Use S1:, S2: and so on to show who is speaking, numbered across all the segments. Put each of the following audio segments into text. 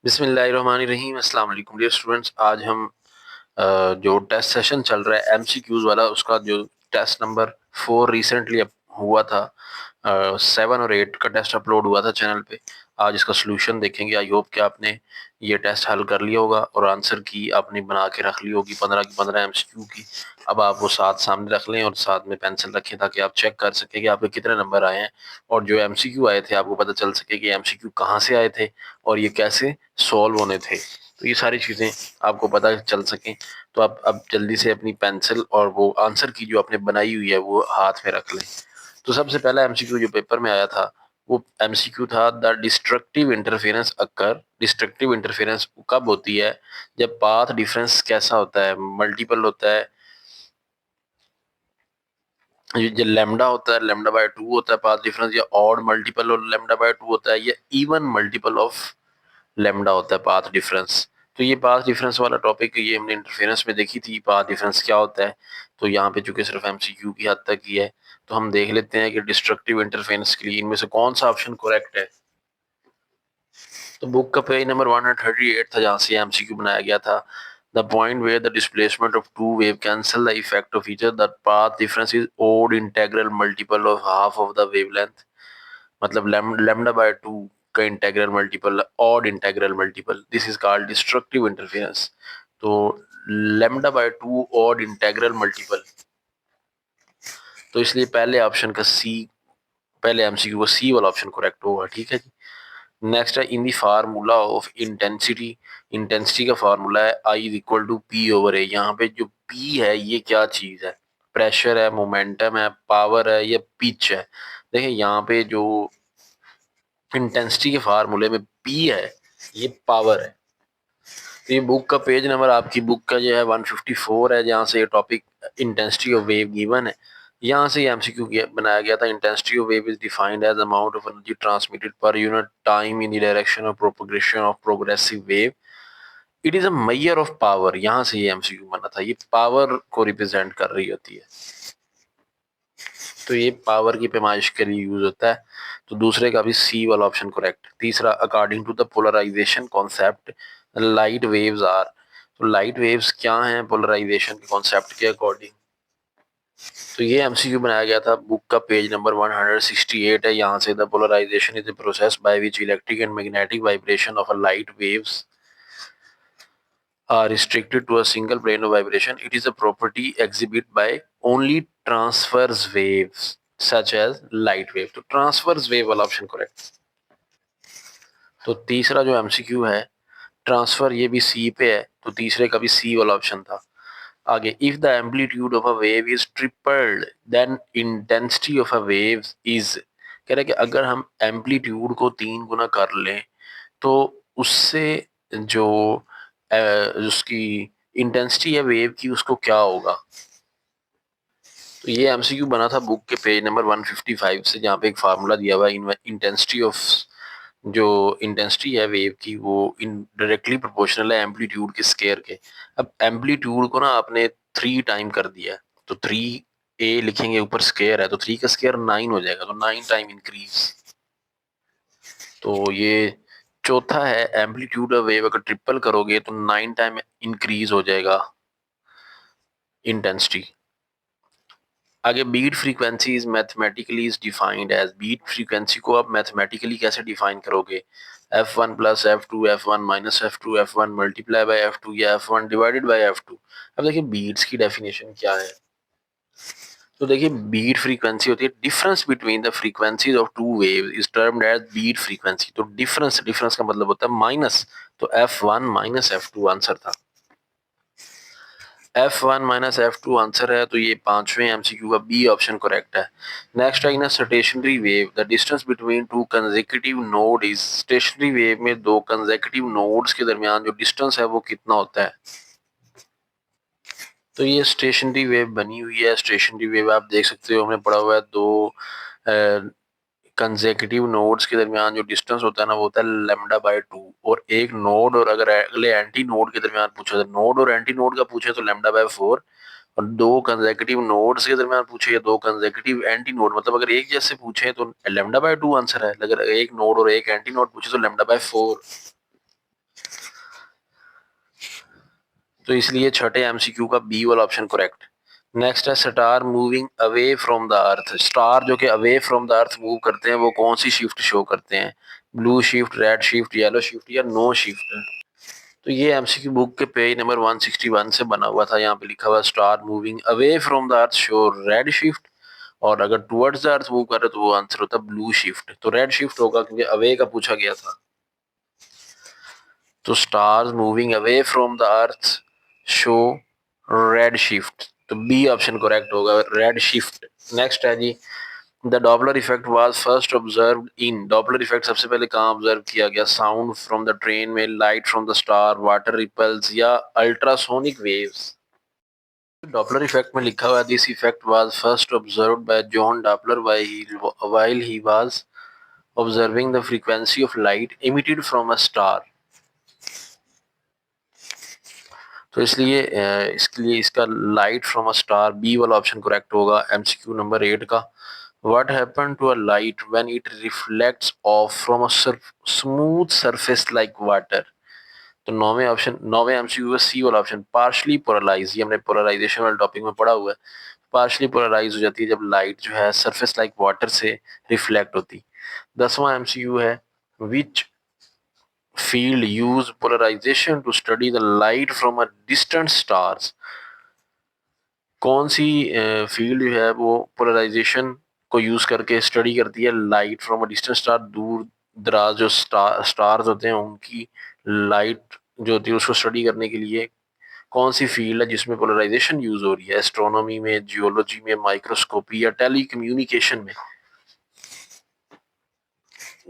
S1: बिस्मिल्लाहिर्रहमानिर्रहीम अस्सलाम वालेकुम डियर स्टूडेंट्स। आज हम जो टेस्ट सेशन चल रहा है एमसीक्यूज वाला, उसका जो टेस्ट नंबर 4 रिसेंटली हुआ था, 7 और 8 का टेस्ट अपलोड हुआ था चैनल पे। आज इसका सोल्यूशन देखेंगे। आई होप कि आपने ये टेस्ट हल कर लिया होगा और आंसर की आपने बना के रख ली होगी 15 की 15 एमसीक्यू की। अब आप वो साथ सामने रख लें और साथ में पेंसिल रखें ताकि आप चेक कर सकें कि आपके कितने नंबर आए हैं, और जो एमसीक्यू आए थे आपको पता चल सके कि एमसीक्यू कहाँ से आए थे और ये कैसे सॉल्व होने थे। तो ये सारी चीज़ें आपको पता चल सकें तो आप अब जल्दी से अपनी पेंसिल और वो आंसर की जो आपने बनाई हुई है वो हाथ में रख लें। तो सबसे पहला एमसीक्यू जो पेपर में आया था वो एमसीक्यू था, the destructive interference occur. Destructive interference कब होती है? जब पाथ डिफरेंस कैसा होता है, मल्टीपल होता है। ये जो लेमडा होता है, लेमडा बाय 2 होता है पाथ डिफरेंस, या ऑड मल्टीपल और लेमडा बाय 2 होता है, या इवन मल्टीपल ऑफ लेमडा होता है पाथ डिफरेंस। तो ये पाथ डिफरेंस वाला टॉपिक ये हमने इंटरफेरेंस में देखी थी, पाथ डिफरेंस क्या होता है। तो यहाँ पे चूंकि सिर्फ एमसीक्यू की हद तक ही है तो हम देख लेते हैं कि डिस्ट्रक्टिव इंटरफेरेंस के लिए इनमें से कौन सा ऑप्शन करेक्ट है। तो बुक का पेज नंबर 138 था जहाँ से एमसीक्यू बनाया गया था। The point where the displacement of two wave cancel the effect of each other, the path difference is odd integral multiple of half of the wavelength. मतलब लैम्डा बाय 2 का integral multiple, odd integral multiple, this is called destructive interference. तो lambda by 2 odd integral multiple, तो इसलिए पहले option का सी, पहले MCQ का सी वाला ऑप्शन करेक्ट होगा। ठीक है जी। नेक्स्ट है in the formula of intensity. Intensity का फार्मूला है I is equal to P over A. यहाँ पे जो पी है ये क्या चीज है? प्रेशर है, मोमेंटम है, पावर है, या पिच है? देखिए यहाँ पे जो इंटेंसिटी के फार्मूले में पी है ये पावर है। तो ये बुक का पेज नंबर, आपकी बुक का जो है 154 है, जहाँ से ये topic intensity of wave given है। यहाँ से एमसीक्यू बनाया गया था। Intensity of wave is defined as amount of energy transmitted per unit time in the direction of propagation of progressive wave. It is a measure of power. यहाँ से ये MCQ बना था, ये पावर को रिप्रेजेंट कर रही होती है। तो ये पावर की पैमाइश के लिए यूज होता है। तो दूसरे का भी सी वाला ऑप्शन करेक्ट। तीसरा, according to the polarisation concept light waves are. तो लाइट वेव्स क्या हैं पोलराइजेशन के कॉन्सेप्ट के अकॉर्डिंग? तो ये एमसीक्यू बनाया गया था। बुक का पेज नंबर 168 है। यहाँ से the polarisation is the process by which electric and magnetic vibration of a light waves are restricted to a single plane of vibration. It is a property exhibited by only transverse waves such as light wave. तो transverse wave वाला option correct. तो तीसरा जो MCQ है transfer, ये भी सी पे है, तो तीसरे का भी सी वाला ऑप्शन था। आगे, if the amplitude of a wave is tripled then intensity of a wave is. कह रहे कि अगर हम एम्पलीट्यूड को 3 गुना कर लें तो उससे जो उसकी इंटेंसिटी है वेव की उसको क्या होगा। तो ये एमसीक्यू बना था बुक के पेज नंबर 155 से, जहाँ पे एक फार्मूला दिया हुआ है इंटेंसिटी ऑफ, जो इंटेंसिटी है वेव की वो इन डायरेक्टली प्रोपोर्शनल है एम्पलीट्यूड के स्केयर के। अब एम्पलीट्यूड को ना आपने 3 टाइम कर दिया है तो 3 ए लिखेंगे, ऊपर स्केयर है तो 3 का स्केयर 9 हो जाएगा, तो 9 टाइम इंक्रीज। तो ये चौथा है, एम्पलीट्यूड ऑफ वेव अगर ट्रिपल करोगे तो 9 टाइम इंक्रीज हो जाएगा इंटेंसिटी। आगे, beat frequency is mathematically is defined as. Beat frequency को आप मैथमेटिकली कैसे डिफाइन करोगे? F1 plus F2, F1 minus F2, F1 multiply by F2, या F1 डिवाइडेड बाय F2। अब देखिए बीट्स की डेफिनेशन क्या है। तो देखिए बीट फ्रीक्वेंसी होती है difference between the frequencies of two waves is termed as beat frequency. तो डिफरेंस, डिफरेंस का मतलब होता है माइनस, तो F1 माइनस F2 आंसर था। F1 माइनस F2 आंसर है, तो ये पांचवें एमसीक्यू का बी ऑप्शन करेक्ट है। नेक्स्ट है, in a stationary wave the distance between two consecutive node is. Stationary wave में दो कंसेक्यूटिव नोड्स के दरमियान जो डिस्टेंस है वो कितना होता है? तो ये स्टेशनरी वेव बनी हुई है। स्टेशनरी वेव आप देख सकते हो, हमने पढ़ा हुआ है दो कंसेक्यूटिव नोड्स के दरमियान जो डिस्टेंस होता है ना वो होता है लेमडा बाय 2। और एक नोड और अगर अगले एंटी नोड के दरमियान पूछे तो नोड और एंटी नोड का पूछे तो लेमडा बाय 4। और दो कंसेक्यूटिव नोड्स के दरमियान पूछे या दो कंसेक्यूटिव एंटी नोड, मतलब अगर एक जैसे पूछे तो लेमडा बाय 2 आंसर है, अगर एक नोड और एक एंटी नोड पूछे तो लेमडा बाय 4। तो इसलिए छठे एमसीक्यू का बी वाला ऑप्शन करेक्ट। नेक्स्ट है star moving away from the earth. Star जो कि away from the earth move करते हैं वो कौन सी शिफ्ट शो करते हैं? Blue shift, red shift, yellow shift या नो शिफ्ट? तो ये एमसीक्यू बुक के पेज नंबर 161 से बना हुआ था। यहाँ पे लिखा हुआ star moving away from the earth show red shift, और अगर टुवर्ड्स द अर्थ मूव कर रहे तो वो आंसर होता ब्लू शिफ्ट। तो रेड शिफ्ट होगा क्योंकि अवे का पूछा गया था। तो stars moving away from the earth show red shift, तो बी ऑप्शन करेक्ट होगा, रेड शिफ्ट। नेक्स्ट है जी, the Doppler effect was first observed in. Doppler effect सबसे पहले कहाँ ऑब्जर्व किया गया? साउंड फ्रॉम द ट्रेन में, light from the star, water ripples या अल्ट्रासोनिक वेव्स? डॉपलर इफेक्ट में लिखा हुआ है this effect was first observed by John Doppler while he was observing the frequency of light emitted from a star. तो इसलिए इसके लिए इसका light from a star B वाला ऑप्शन करेक्ट होगा एमसीक्यू नंबर 8 का। What happen to a light when it reflects off from a smooth surface like water? तो नौवे एमसीक्यू का सी वाला ऑप्शन पार्शली पोलराइज, ये हमने पोलराइजेशन वाले टॉपिक में पढ़ा हुआ है। पार्शली पोलराइज हो जाती है जब लाइट जो है सरफेस लाइक वाटर से रिफ्लेक्ट होती। 10वां एमसीक्यू है विच field use polarization to study the light from a distant stars? कौन सी फील्ड जो है वो पोलराइजेशन को यूज करके स्टडी करती है light from a distant star? दूर दराज जो स्टार्स होते हैं उनकी लाइट जो होती है उसको स्टडी करने के लिए कौन सी फील्ड है जिसमें पोलराइजेशन यूज हो रही है? एस्ट्रोनॉमी में, जियोलॉजी में, माइक्रोस्कोपी या टेलीकम्युनिकेशन में?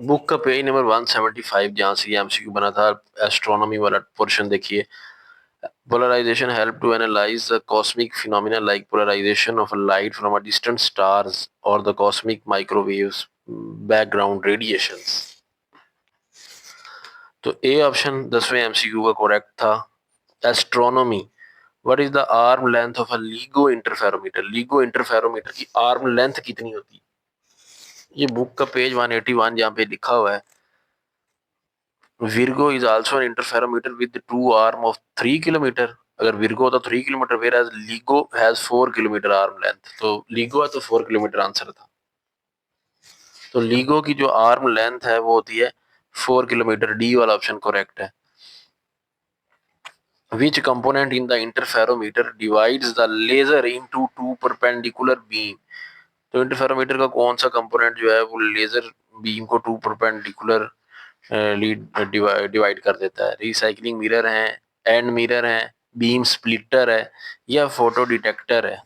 S1: बुक का पेज नंबर 175 जहाँ से एमसीक्यू बना था, एस्ट्रोनॉमी वाला पोर्शन देखिए। Polarization help to analyze the cosmic phenomena like polarization of light from a distant stars or the cosmic microwaves background radiations। तो ए ऑप्शन 10वें एमसीक्यू का करेक्ट था। Astronomy, what is the arm length of a LIGO interferometer? LIGO interferometer की arm length कितनी होती है? ये book का पेज 181 जहाँ पे लिखा हुआ है Virgo is also an interferometer with the two arm of 3 kilometre. अगर विर्गो होता 3 kilometre, whereas LIGO has 4 kilometre arm length. तो लीगो है तो 4 किलोमीटर आंसर था। तो लीगो की जो आर्म लेंथ है वो होती है 4 किलोमीटर। डी वाला ऑप्शन करेक्ट है। Which component in the interferometer divides the laser into two perpendicular beam? तो इंटरफेरोमीटर का कौन सा कंपोनेंट जो है वो लेजर बीम को टू परपेंडिकुलर डिवाइड कर देता है? रिसाइकलिंग मिरर है, एंड मिरर है, बीम स्प्लिटर है या फोटो डिटेक्टर है?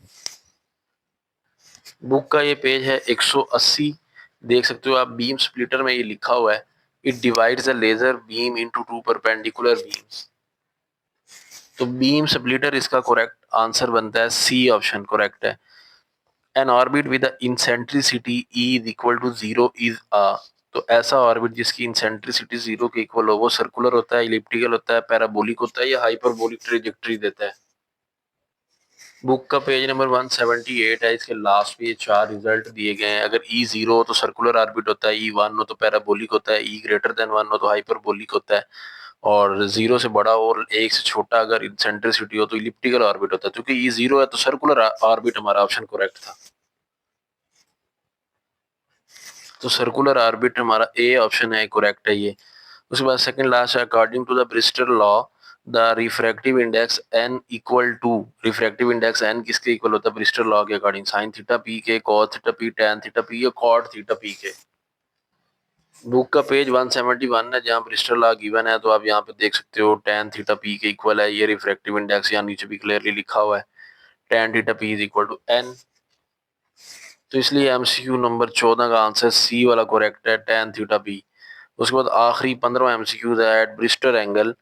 S1: बुक का ये पेज है 180, देख सकते हो आप। बीम स्प्लिटर में ये लिखा हुआ है it divides the laser beam into two perpendicular beams. तो बीम स्प्लिटर इसका करेक्ट आंसर बनता है, सी ऑप्शन करेक्ट है। An orbit with eccentricity e is equal to zero is a. तो ऐसा ऑर्बिट जिसकी इंसेंट्रिसिटी जीरो के इक्वल हो वो सर्कुलर होता है, इलिप्टिकल होता है, पैराबोलिक होता है या हाइपरबोलिक ट्रेजेक्टरी देता है? बुक का पेज नंबर 178 है, इसके लास्ट में ये चार रिजल्ट दिए गए हैं। अगर ई जीरो हो तो सर्कुलर ऑर्बिट होता है, ई वन हो तो पैराबोलिक होता है, ई ग्रेटर देन वन हो तो हाइपरबोलिक होता है, और जीरो से बड़ा और एक से छोटा अगर इंसेंट्रिसिटी हो तो इलिप्टिकल ऑर्बिट होता है। क्योंकि ई जीरो है तो सर्कुलर ऑर्बिट हमारा ऑप्शन करेक्ट था। तो सर्कुलर ऑर्बिट हमारा ए ऑप्शन है, करेक्ट है ये। उसके बाद सेकंड लास्ट है according to the Brewster law the refractive index n equal to. Refractive index n किसके इक्वल होता है ब्रिस्टल लॉ के अकॉर्डिंग? साइन थीटा पी के, cos theta p, tan theta p या कॉट थीटा पी के? Book का page 171 है जहाँ ब्रिस्टल लॉ गिवन है, तो आप यहाँ पे देख सकते हो टैन थीटा पी के इक्वल है ये रिफ्रैक्टिव इंडेक्स, यहाँ नीचे भी क्लियरली लिखा हुआ है tan theta p is equal to n. तो इसलिए एमसीक्यू नंबर 14 का आंसर सी वाला करेक्ट है, टैन थीटा पी। उसके बाद आखिरी 15वां एमसीक्यू है at Brewster angle.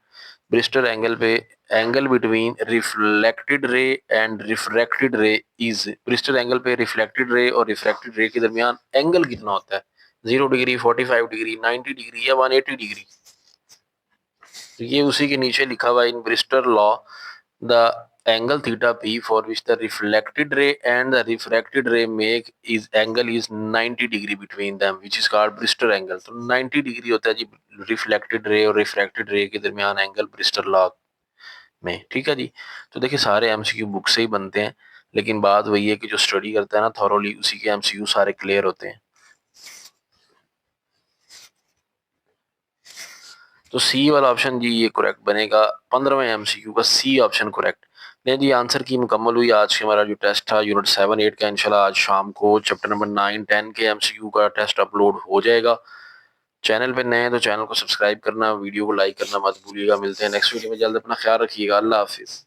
S1: Brewster angle पे angle between reflected ray and refracted ray is. Brewster angle पे रिफ्लेक्टेड रे और रिफ्रैक्टेड रे के दरमियान एंगल कितना होता है? 0 डिग्री, 45 डिग्री, 90 डिग्री या 180 डिग्री? तो ये उसी के नीचे लिखा हुआ है in Brewster law the angle theta p for which the reflected ray and the refracted ray make is angle is 90 degree between them which is called Brewster angle। तो 90 डिग्री होता है जी रिफ्लेक्टेड रे और refracted रे के दरमियान angle Brewster law में। ठीक है जी। तो देखिए सारे एमसीक्यू बुक से ही बनते हैं, लेकिन बात वही है कि जो स्टडी करता है ना थॉरोली, उसी के एमसीक्यू सारे क्लियर होते हैं। तो सी वाला ऑप्शन जी ये करेक्ट बनेगा। 15वें एमसीक्यू का सी ऑप्शन करेक्ट। नहीं जी, आंसर की मुकम्मल हुई आज के हमारा जो टेस्ट था यूनिट 7-8 का। इंशाल्लाह आज शाम को चैप्टर नंबर 9-10 के एमसीक्यू का टेस्ट अपलोड हो जाएगा। चैनल पे नए हैं तो चैनल को सब्सक्राइब करना, वीडियो को लाइक करना मत भूलिएगा। मिलते हैं नेक्स्ट वीडियो में जल्द। अपना ख्याल रखिएगा। अल्लाह हाफिज़।